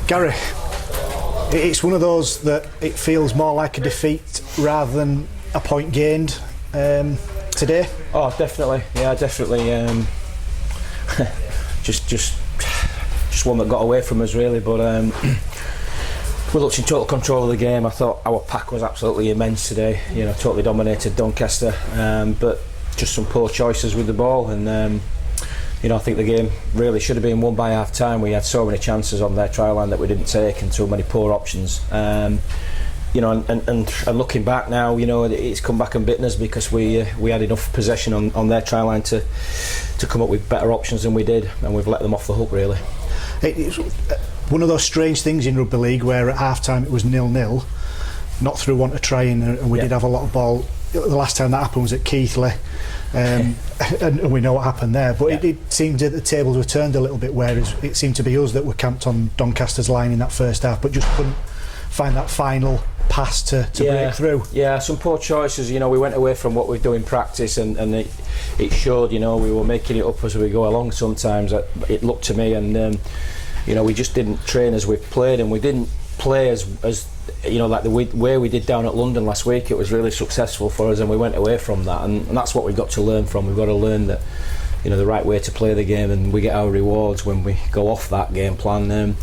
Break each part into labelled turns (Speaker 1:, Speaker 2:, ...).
Speaker 1: Gary, it's one of those that it feels more like a defeat rather than a point gained today.
Speaker 2: Oh, definitely. Yeah, definitely. Just one that got away from us, really. But we looked in total control of the game. I thought our pack was absolutely immense today. You know, totally dominated Doncaster, but just some poor choices with the ball. And you know, I think the game really should have been won by half time. We had so many chances on their try line that we didn't take, and so many poor options. You know, and looking back now, you know, it's come back and bitten us because we had enough possession on their try line to come up with better options than we did, and we've let them off the hook, really.
Speaker 1: It's one of those strange things in rugby league where at half time it was 0-0, not through want of trying, and we did have a lot of ball. The last time that happened was at Keighley, and we know what happened there. But it seemed that the tables were turned a little bit, whereas it seemed to be us that were camped on Doncaster's line in that first half, but just couldn't find that final pass to break through.
Speaker 2: Yeah, some poor choices. You know, we went away from what we do in practice, and it showed. You know, we were making it up as we go along. Sometimes it looked to me, and you know, we just didn't train as we've played, and we didn't play as you know, like the way we did down at London last week. It was really successful for us, and we went away from that, and that's what we've got to learn from. We've got to learn that, you know, the right way to play the game, and we get our rewards when we go off that game plan.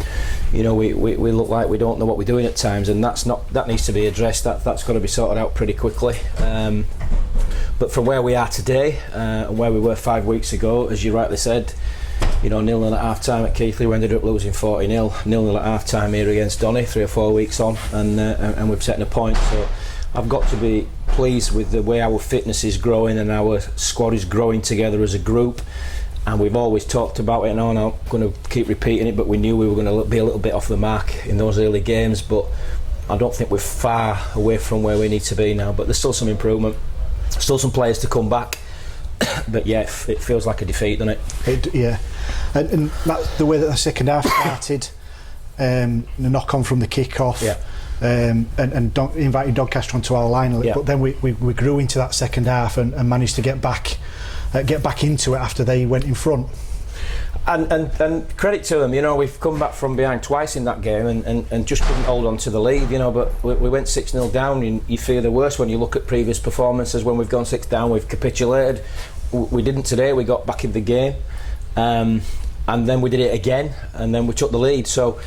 Speaker 2: You know, we look like we don't know what we're doing at times, and that needs to be addressed. That's got to be sorted out pretty quickly. But from where we are today and where we were 5 weeks ago, as you rightly said, you know, 0-0 at half time at Keighley, we ended up losing 40-0. 0-0 at half time here against Donny, 3 or 4 weeks on, and we've taken a point. So I've got to be pleased with the way our fitness is growing and our squad is growing together as a group. And we've always talked about it, and I'm not going to keep repeating it, but we knew we were going to be a little bit off the mark in those early games. But I don't think we're far away from where we need to be now. But there's still some improvement, still some players to come back. But yeah, it feels like a defeat, doesn't it?
Speaker 1: Yeah, and that's the way that the second half started. The knock on from the kick-off.
Speaker 2: Yeah.
Speaker 1: And inviting Doncaster onto our line a little, but then we grew into that second half and managed to get back into it after they went in front.
Speaker 2: And credit to them, you know, we've come back from behind twice in that game and just couldn't hold on to the lead, you know. But we went 6-0 down, and you fear the worst when you look at previous performances. When we've gone 6 down, we've capitulated. We didn't today. We got back in the game, and then we did it again, and then we took the lead. So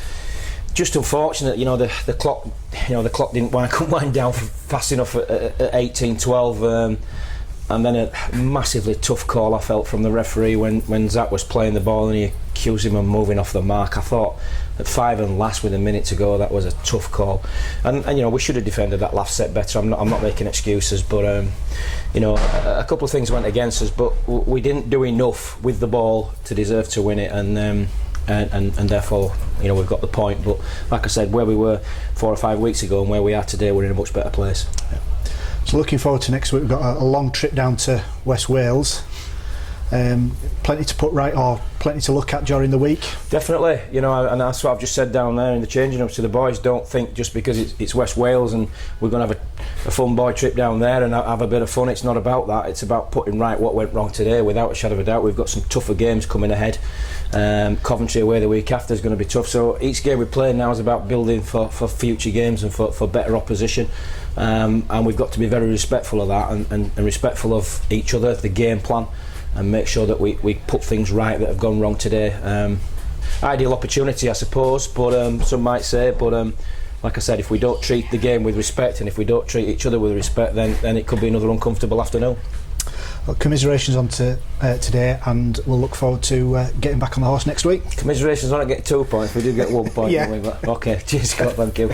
Speaker 2: just unfortunate, you know, the clock, you know, the clock couldn't wind down fast enough at 18-12, and then a massively tough call I felt from the referee when Zach was playing the ball and he accused him of moving off the mark. I thought at 5 and last with a minute to go, that was a tough call, and you know, we should have defended that last set better. I'm not making excuses, but you know, a couple of things went against us, but we didn't do enough with the ball to deserve to win it, and therefore, you know, we've got the point. But like I said, where we were 4 or 5 weeks ago and where we are today, we're in a much better place.
Speaker 1: Yeah. So looking forward to next week. We've got a long trip down to West Wales. Plenty to put right, or plenty to look at during the week.
Speaker 2: Definitely, you know, and that's what I've just said down there in the changing rooms to the boys. Don't think just because it's West Wales and we're going to have a fun boy trip down there and have a bit of fun. It's not about that. It's about putting right what went wrong today. Without a shadow of a doubt, we've got some tougher games coming ahead. Coventry away the week after is going to be tough. So each game we play now is about building for future games and for better opposition. And we've got to be very respectful of that and respectful of each other, the game plan, and make sure that we put things right that have gone wrong today. Ideal opportunity, I suppose, but some might say, but like I said, if we don't treat the game with respect and if we don't treat each other with respect, then it could be another uncomfortable afternoon.
Speaker 1: Well, commiserations on to today, and we'll look forward to getting back on the horse next week.
Speaker 2: Commiserations on it, get 2 points. We do get 1 point.
Speaker 1: Yeah.
Speaker 2: Don't we? But okay, cheers, Scott, thank you.